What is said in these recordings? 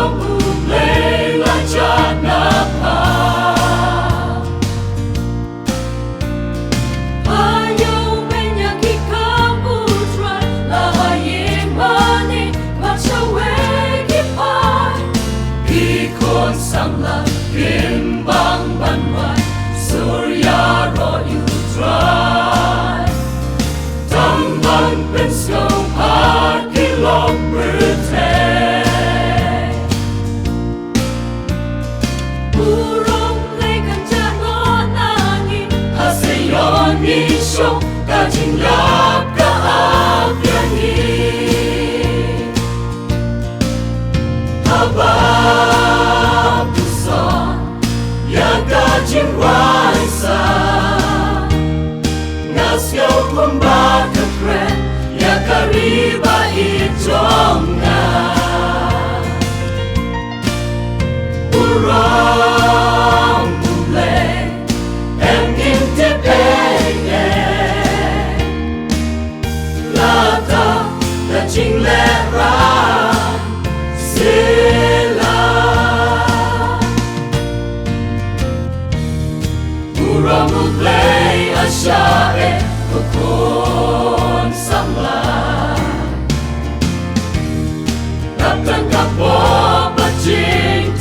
Burom U Blei la jana pa ayo menya ki kamu try la yin mani ma kawei ki pai ki kon samla bang ban wai surya ro you try tam ban pen snow par ki long Burom lấy căn cha ngõ nangi haseyon ni shong ka jingiap ka avyani haba puson ya ka jingrwai sa ngasyo kumba ka kren ya ka riba I jongngi Burom U Blei ngin tiếp la ta là chính lẽ ra sila Burom U Blei ashae kon samla kapten kapo bajing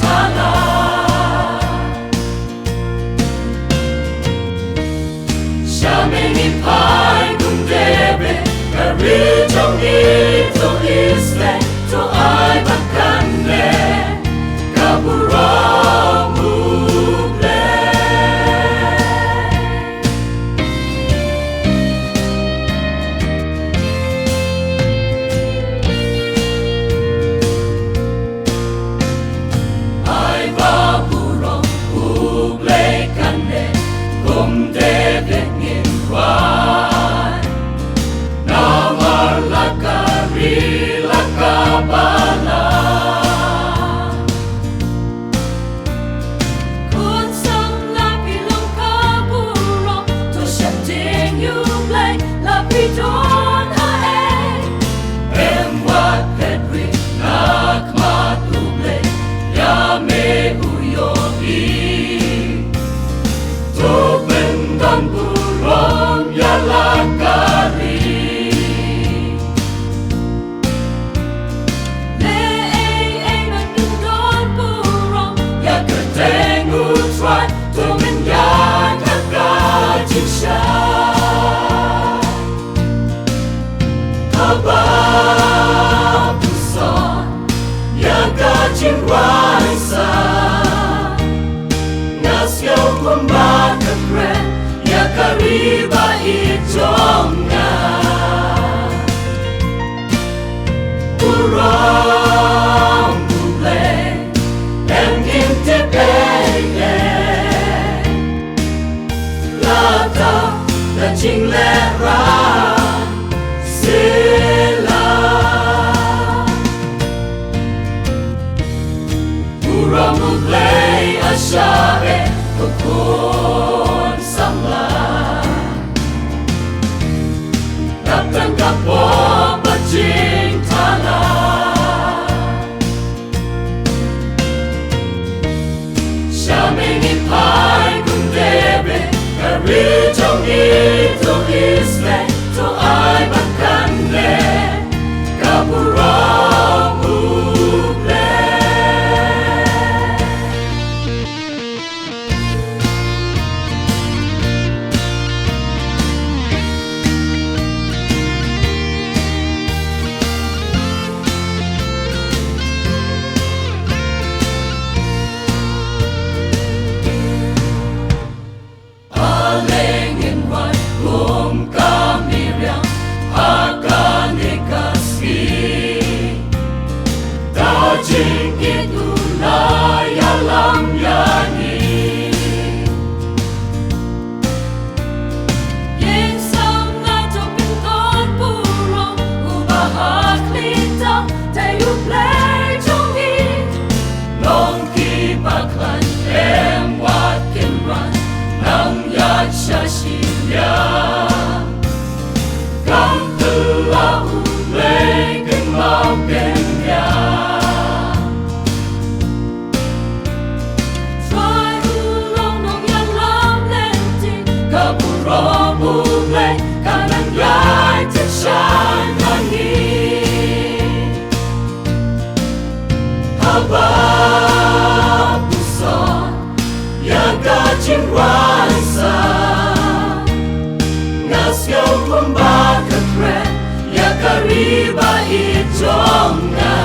Many pie cùng debe Kari jongngi to isle to ai bắt kane Ka Burom U Blei Ai ba Burom U Blei kane cùng debe Namar lakari lakabala Kun samla pilong ka Burom To shanting U Blei la pidon hae Em wat pedri nakmat U Blei ya me uyohi To bendan Burom ya lakari Le ay magdundon Burom ya kertengu try to menyan agajin siya Haba puson ya gajin raisa Ngasyo kumba kekren ya kariba I jongngi Burom U Blei ngin tiếp la ta là chính lẽ ra sila Burom U Blei ashae kon samla Kapten kapo bajing tala Shamini pai cùng debe Kari jongngi to isle to ai bắt kane Ka Burom U Blei Jingkyrkhu la ialam yani Yen samla topinton Burom U bahak lita Te U Blei jongngi Long kiba klan em wat kimran Nang yat shashilya Kam la U Blei keng mau keng ya babuson yaga jingrwai sa ngasyo kumba kakren yaga riba i jongngi